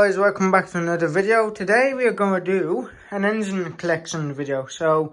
Guys, welcome back to another video. Today we are going to do an engine collection video. So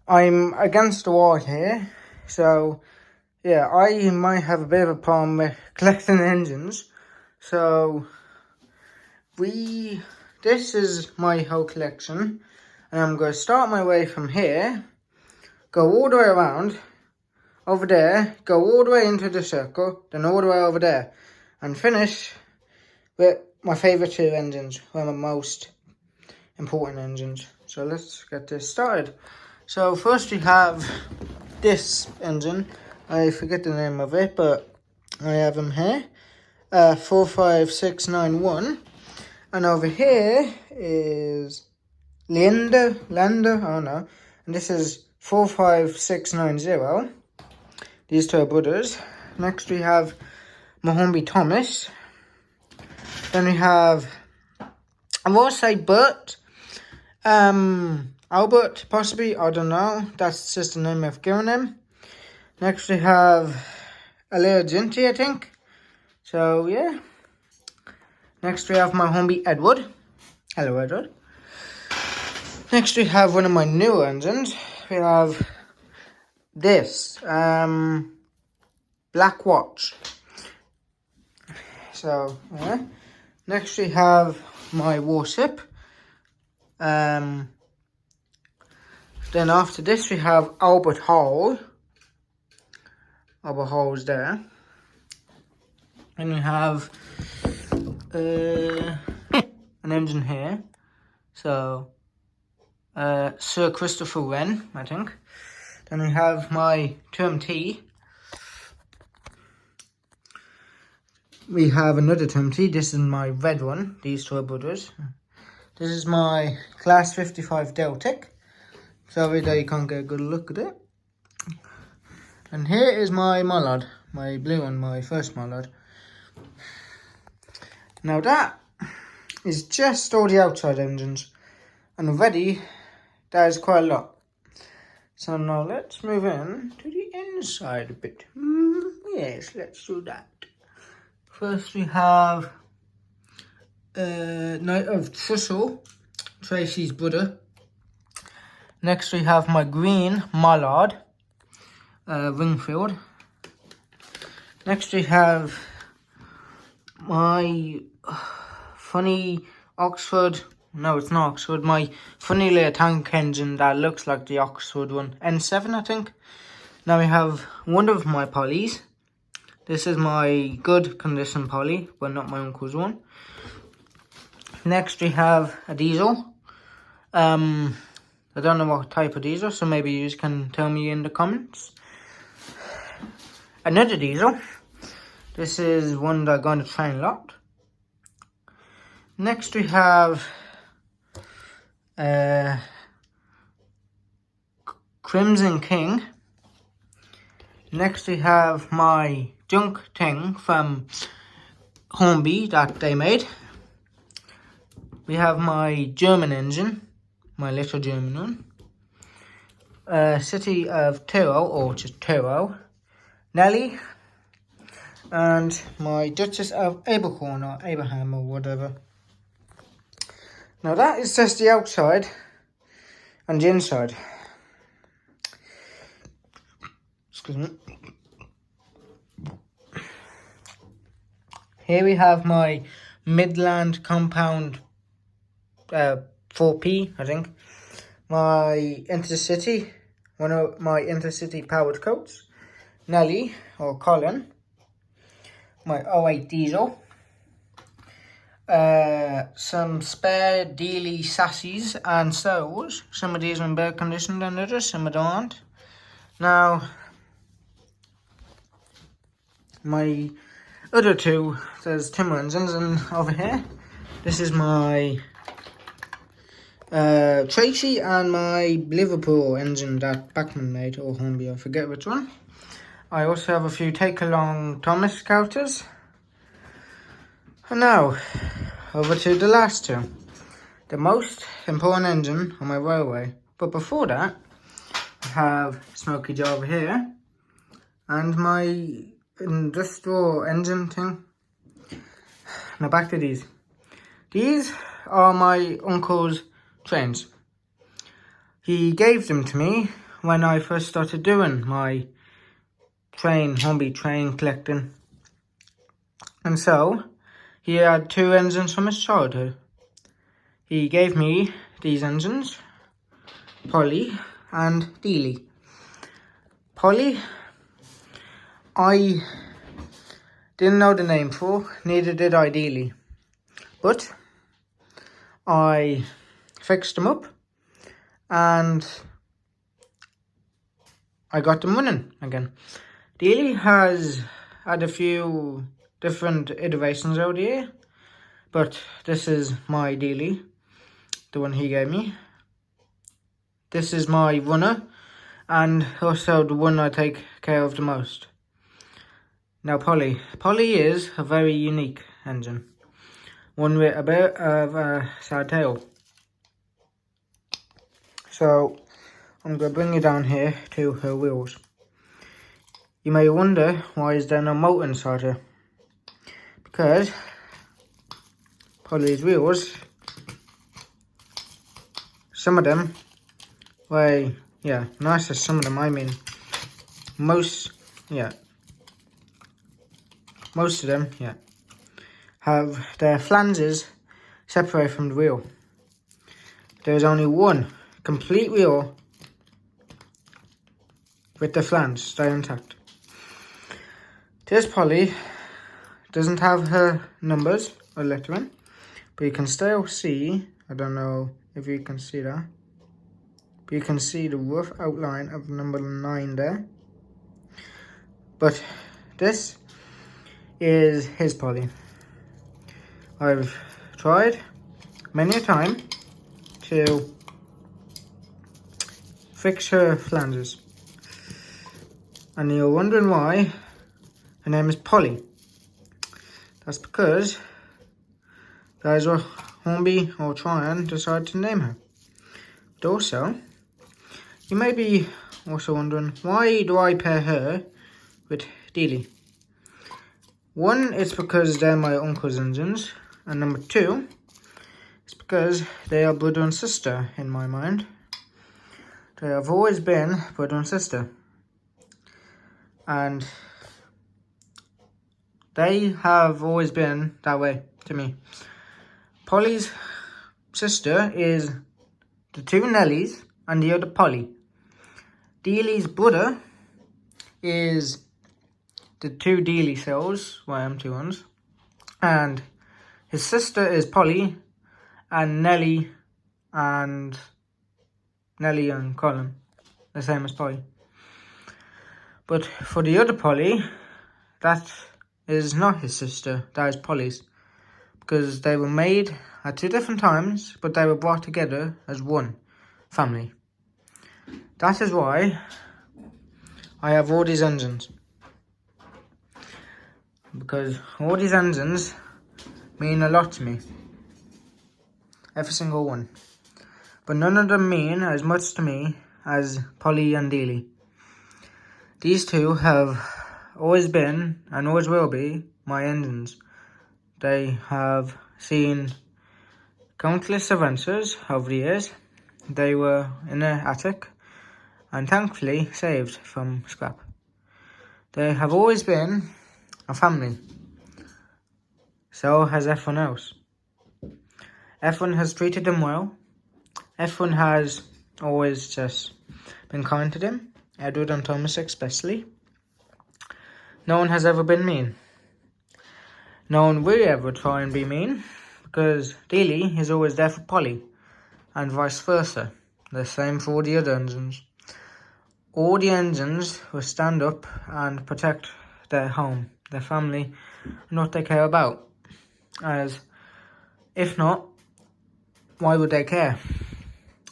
I'm against the wall here, so yeah, I might have a bit of a problem with collecting engines. So this is my whole collection, and I'm going to start my way from here, go all the way around over there, go all the way into the circle, then all the way over there, and finish with my favourite two engines, one of my most important engines. So let's get this started. So first we have this engine. I forget the name of it, but I have him here. 45691. And over here is Lander, I don't know. And this is 45690. These two are brothers. Next we have Mahomby Thomas. Then we have, I won't say Bert, Albert possibly, I don't know. That's just the name I've given him. Next we have Alea Ginty, I think. So yeah. Next we have my homie Edward. Hello Edward. Next we have one of my newer engines. We have this, Black Watch. So yeah. Next we have my warship. Then after this we have Albert Hall. Albert Hall is there. And we have an engine here. So Sir Christopher Wren, I think. Then we have my 2MT. We have another 2MT. This is my red one. These two are brothers. This is my Class 55 Deltic. Sorry that you can't get a good look at it. And here is my Mallard. My blue one, my first Mallard. Now that is just all the outside engines. And already, that is quite a lot. So now let's move in to the inside a bit. Yes, let's do that. First we have Knight of Trussell, Tracy's brother. Next we have my green Mallard, Ringfield. Next we have my funny Oxford, no it's not Oxford, my funny little tank engine that looks like the Oxford one, N7 I think. Now we have one of my Pollys. This is my good condition Polly, but not my uncle's one. Next we have a diesel. I don't know what type of diesel, so maybe you can tell me in the comments. Another diesel. This is one that I'm going to train a lot. Next we have Crimson King. Next we have my junk thing from Hornby that they made. We have my German engine, my little German one. City of Tyrrell, or just Tyrrell. Nelly. And my Duchess of Abercorn, or Abraham, or whatever. Now that is just the outside and the inside. Excuse me. Here we have my Midland Compound 4P, I think. My Intercity, one of my Intercity powered coats. Nelly, or Colin. My 08 diesel. Some spare Dealey Sassies and Souls. Some of these are in better condition than others, some of them aren't. Now, my other two, there's Timber engines, and over here, this is my Tracy and my Liverpool engine that Bachmann made, or Hornby, I forget which one. I also have a few take-along Thomas Scouters. And now, over to the last two. The most important engine on my railway. But before that, I have Smoky Joe over here. And my industrial engine thing. now back to these. These are my uncle's trains. He gave them to me when I first started doing my Hornby train collecting. And so, he had 2 engines from his childhood. He gave me these engines, Polly and Dealey. Polly, I didn't know the name for, neither did I Dealey. But I fixed them up and I got them running again. Dealey has had a few different iterations out here, but this is my Dealey, the one he gave me. This is my runner, and also the one I take care of the most. Now Polly is a very unique engine, one with a bit of a sad tail. So I'm going to bring you down here to her wheels. You may wonder, why is there no motor inside her? Because Polly's wheels, some of them, some of them, I mean, most of them, have their flanges separated from the wheel. There's only one complete wheel with the flange stay intact. This Polly doesn't have her numbers or lettering, but you can still see, I don't know if you can see that, but you can see the rough outline of number 9 there. But this is his Polly. I've tried many a time to fix her flanges, and you're wondering why her name is Polly. That's because that is what Hornby or Tryon decided to name her. But also, you may be also wondering, why do I pair her with Dealey? One, it's because they're my uncle's engines, and number 2, it's because they are brother and sister in my mind. They have always been brother and sister, and they have always been that way to me. Polly's sister is the 2 Nellies and the other Polly. Dealey's brother is the 2 Dealey cells, empty ones, and his sister is Polly, and Nelly and Colin, the same as Polly. But for the other Polly, that is not his sister, that is Polly's, because they were made at 2 different times, but they were brought together as one family. That is why I have all these engines, because all these engines mean a lot to me, every single one, but none of them mean as much to me as Polly and Dealey. These 2 have always been and always will be my engines. They have seen countless adventures over the years. They were in an attic and thankfully saved from scrap. They have always been a family. So has everyone else. Everyone has treated them well. Everyone has always just been kind to them. Edward and Thomas especially. No one has ever been mean. No one will ever try and be mean, because Dealey is always there for Polly, and vice versa. The same for all the other engines. All the engines will stand up and protect their home, their family, and what they care about. As if not, why would they care?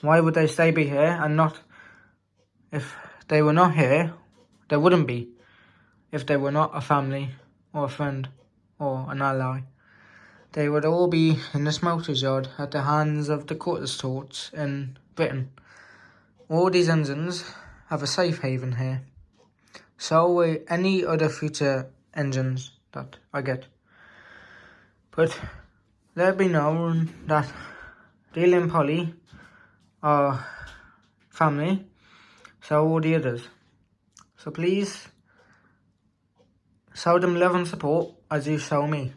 Why would they stay be here and not? If they were not here, they wouldn't be. If they were not a family or a friend or an ally, they would all be in the smelter's yard at the hands of the quarter torts in Britain. All these engines have a safe haven here. So will any other future engines that I get. But let it be known that Dylan and Polly are family, so are the others. So please show them love and support as you show me.